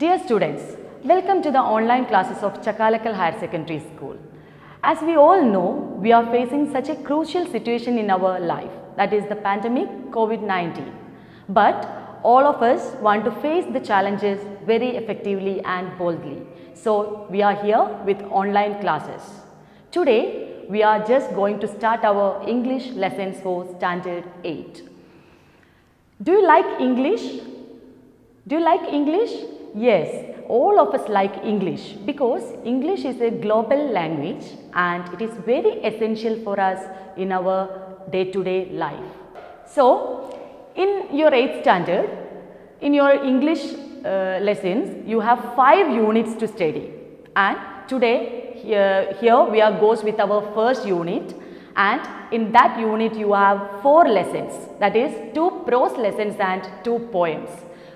Dear students, welcome to the online classes of Chakalakal Higher Secondary School. As we all know, we are facing such a crucial situation in our life, that is the pandemic COVID-19. But all of us want to face the challenges very effectively and boldly. So we are here with online classes. Today, we are just going to start our English lessons for Standard 8. Do you like English? Do you like English? Yes, all of us like English because English is a global language and it is very essential for us in our day-to-day life. So, in your 8th standard, in your English lessons, you have 5 units to study, and today here we are goes with our first unit, and in that unit you have 4 lessons, that is 2 prose lessons and 2 poems.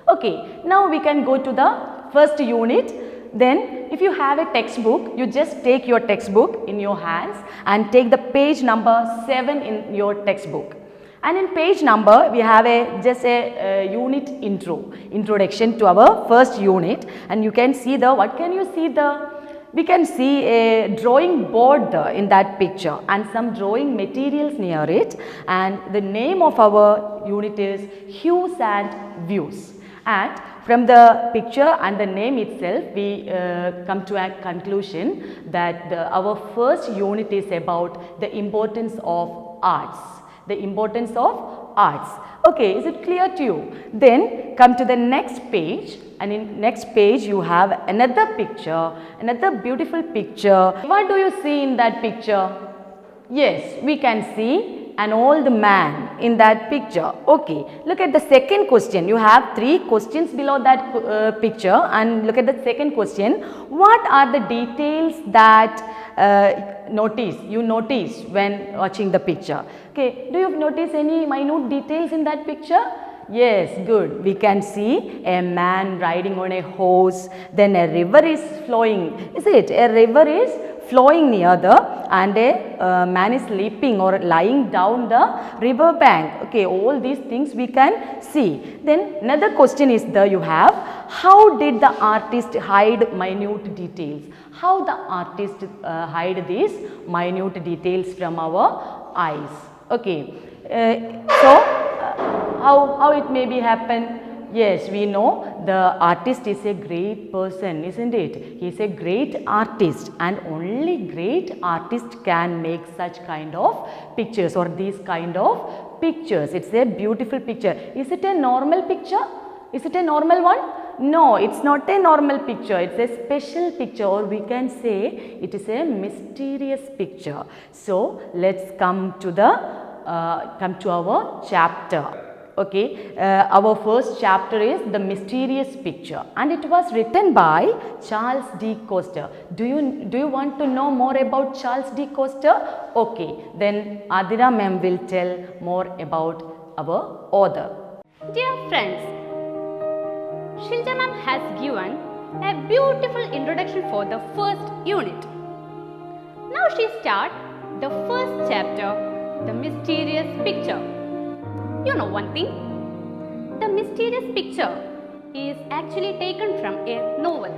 Okay, now we can go to the first unit. Then if you have a textbook, you just take your textbook in your hands and take the page number 7 in your textbook. And in page number, we have just a unit introduction to our first unit, and you can see what can you see we can see a drawing board in that picture and some drawing materials near it, and the name of our unit is Hues and Views. And from the picture and the name itself, we come to a conclusion that our first unit is about the importance of arts. The importance of arts. Okay, is it clear to you? Then come to the next page, and in next page you have another picture, another beautiful picture. What do you see in that picture? Yes, we can see an old man in that picture. Okay, look at the second question. You have 3 questions below that picture, and look at the second question. What are the details that you notice when watching the picture? Okay, do you notice any minute details in that picture? Yes, good. We can see a man riding on a horse, then a river is flowing. Is it? A river is flowing near and a man is sleeping or lying down the river bank. Okay, all these things we can see. Then another question is you have, how did the artist hide minute details? How the artist hide these minute details from our eyes? Okay, how it may be happen? Yes, we know the artist is a great person, isn't it? He is a great artist, and only great artist can make such kind of pictures or these kind of pictures. It's a beautiful picture. Is it a normal picture? Is it a normal one? No, it's not a normal picture. It's a special picture, or we can say it is a mysterious picture. So let's come to our chapter. Okay, our first chapter is The Mysterious Picture, and it was written by Charles D. Coster. Do you want to know more about Charles D. Coster? Okay, then Adira ma'am will tell more about our author. Dear friends, Shilja ma'am has given a beautiful introduction for the first unit. Now she starts the first chapter, The Mysterious Picture. You know one thing, the mysterious picture is actually taken from a novel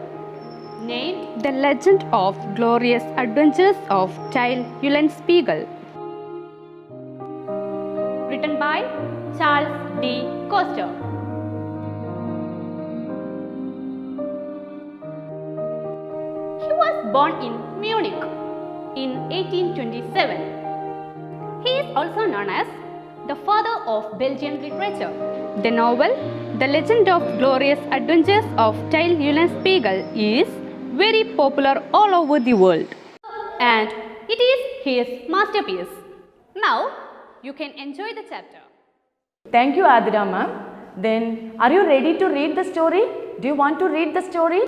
named The Legend of Glorious Adventures of Child Eulenspiegel, written by Charles D. Coster. He was born in Munich in 1827. He is also known as the father of Belgian literature. The novel, The Legend of Glorious Adventures of Child Eulenspiegel, is very popular all over the world, and it is his masterpiece. Now, you can enjoy the chapter. Thank you, Adira ma'am. Then, are you ready to read the story? Do you want to read the story?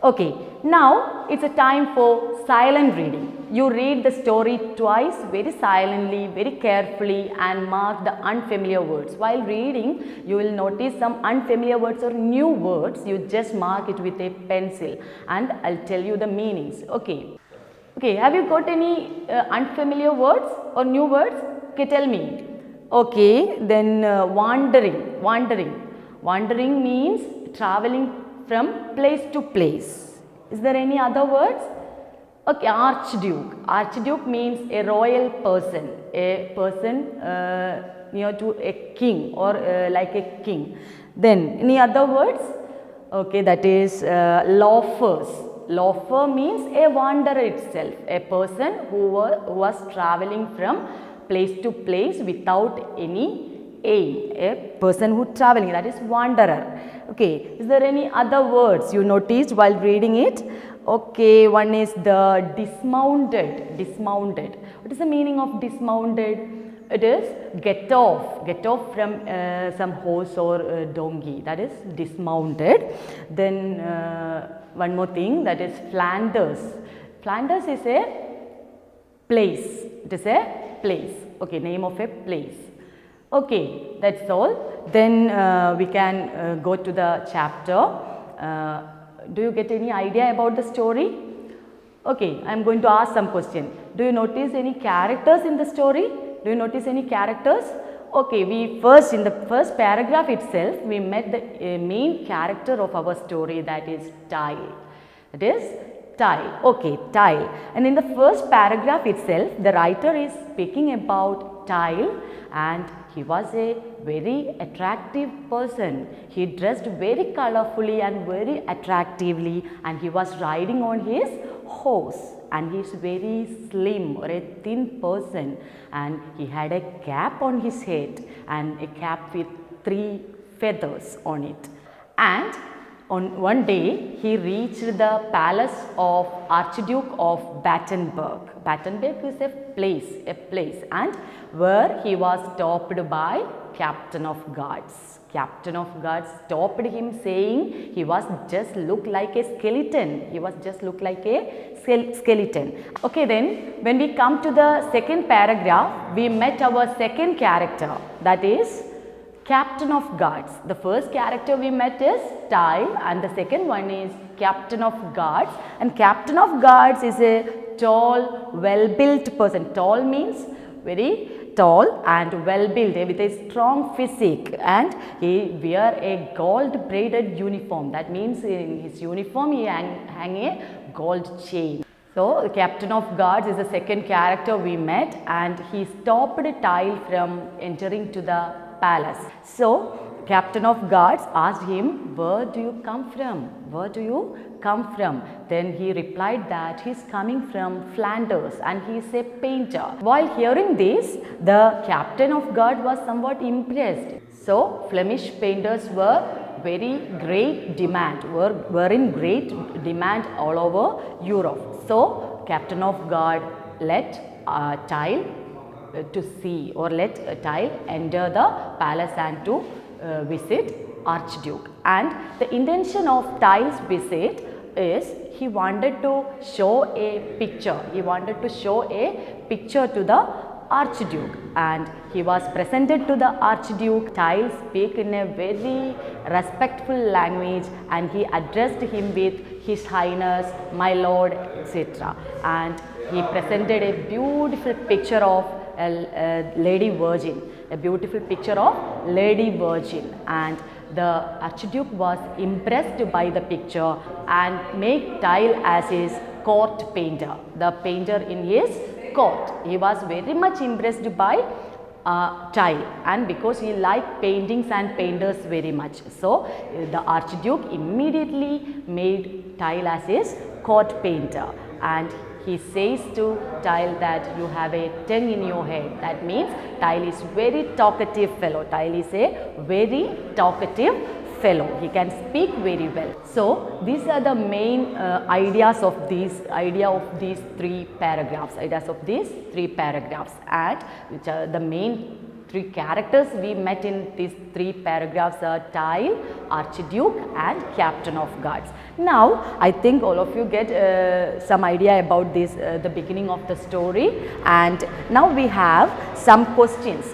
Okay, now it's a time for silent reading. You read the story twice, very silently, very carefully, and mark the unfamiliar words. While reading, you will notice some unfamiliar words or new words. You just mark it with a pencil, and I'll tell you the meanings. Okay. Okay, have you got any unfamiliar words or new words? Okay, tell me. Okay, then wandering. Wandering means traveling from place to place. Is there any other words? Okay, archduke. Archduke means a royal person, a person near to a king or like a king. Then any other words? Okay, that is loafers. Loafer means a wanderer itself, a person who was traveling from place to place without any aim, a person who traveling, that is wanderer. Okay, is there any other words you noticed while reading it? Okay, one is the dismounted. Dismounted. What is the meaning of dismounted? It is get off from some horse or donkey, that is dismounted. Then one more thing, that is Flanders. Flanders is a place, it is a place, okay, name of a place. Okay, that's all. Then we can go to the chapter. Do you get any idea about the story? Okay, I am going to ask some question. Do you notice any characters in the story? Do you notice any characters? Okay, in the first paragraph itself, we met the main character of our story, that is Tile. That is Tile. Okay, Tile. And in the first paragraph itself, the writer is speaking about Tile, and he was a very attractive person. He dressed very colorfully and very attractively, and he was riding on his horse, and he is very slim or a thin person, and he had a cap on his head and a cap with 3 feathers on it. And on one day he reached the palace of Archduke of Battenberg. Battenberg is a place, and where he was stopped by Captain of Guards. Captain of Guards stopped him, saying he was just look like a skeleton. He was just look like a skeleton. Okay, then when we come to the second paragraph, we met our second character, that is Captain of Guards. The first character we met is Tile, and the second one is Captain of Guards. And Captain of Guards is a tall, well-built person. Tall means very tall and well-built with a strong physique, and he wear a gold braided uniform. That means in his uniform he hang a gold chain. So the Captain of Guards is the second character we met, and he stopped Tile from entering to the palace. So Captain of Guards asked him, "Where do you come from? Where do you come from?" Then he replied that he is coming from Flanders and he is a painter. While hearing this, the Captain of Guard was somewhat impressed. So Flemish painters were were in great demand all over Europe. So Captain of Guard let Tile to see, or let Tile enter the palace and to visit Archduke. And the intention of Tile's visit is he wanted to show a picture. He wanted to show a picture to the Archduke, and he was presented to the Archduke. Tile speak in a very respectful language, and he addressed him with His Highness, my Lord, etc. And he presented a beautiful picture of a Lady Virgin, a beautiful picture of Lady Virgin, and the Archduke was impressed by the picture and made Tile as his court painter, the painter in his court. He was very much impressed by Tile, and because he liked paintings and painters very much. So the Archduke immediately made Tile as his court painter, and he says to Tile that you have a tongue in your head. That means Tile is very talkative fellow. Tile is a very talkative fellow. He can speak very well. So these are the main ideas of these three paragraphs. And which are the main 3 characters we met in these 3 paragraphs are Tile, Archduke and Captain of Guards. Now I think all of you get some idea about this, the beginning of the story, and now we have some questions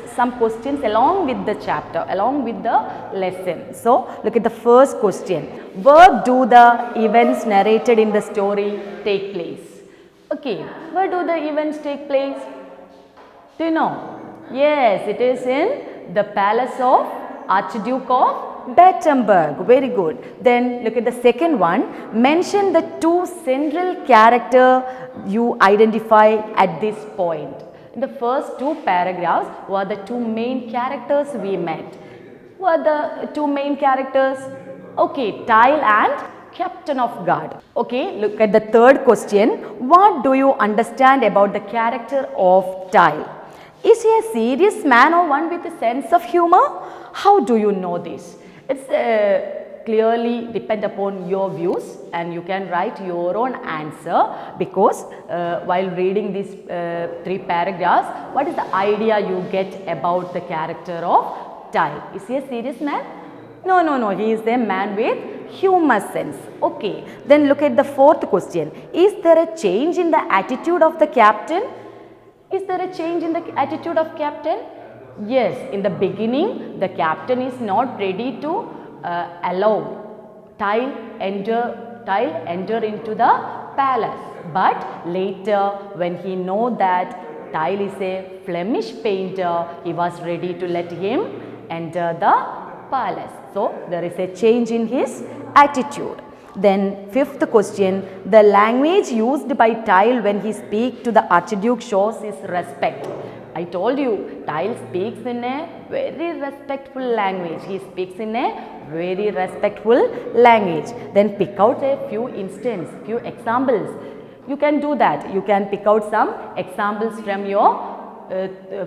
along with the chapter, along with the lesson. So look at the first question. Where do the events narrated in the story take place? Okay, where do the events take place? Do you know? Yes, it is in the palace of Archduke of Battenberg. Very good. Then look at the second one. Mention the two central character you identify at this point. In the first two paragraphs, who are the two main characters we met? Who are the two main characters? Okay, Tile and Captain of Guard. Okay, look at the third question. What do you understand about the character of Tile? Is he a serious man or one with a sense of humor? How do you know this? It's clearly depend upon your views, and you can write your own answer, because while reading these three paragraphs, what is the idea you get about the character of Tile? Is he a serious man? No, he is a man with humor sense. Okay, then look at the fourth question. Is there a change in the attitude of the captain? Is there a change in the attitude of captain? Yes, in the beginning, the captain is not ready to allow Tile enter into the palace. But later, when he know that Tile is a Flemish painter, he was ready to let him enter the palace. So, there is a change in his attitude. Then fifth question, the language used by Tile when he speaks to the Archduke shows his respect. I told you, Tile speaks in a very respectful language. He speaks in a very respectful language. Then pick out a few few examples. You can do that. You can pick out some examples from your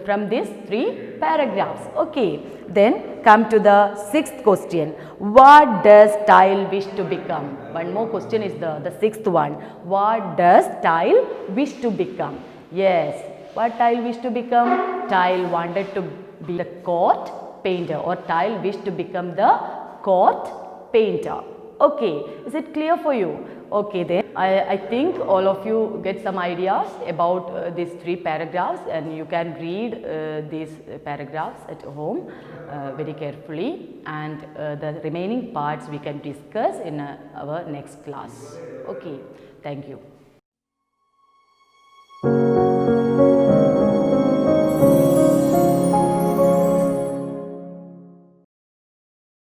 from these three paragraphs. Okay, then come to the sixth question. What does Tile wish to become? One more question is the sixth one. What does Tile wish to become? Yes, what Tile wish to become? Tile wanted to be the court painter, or Tile wished to become the court painter. Okay, is it clear for you? Okay, then I think all of you get some ideas about these three paragraphs, and you can read these paragraphs at home very carefully, and the remaining parts we can discuss in our next class. Okay, thank you.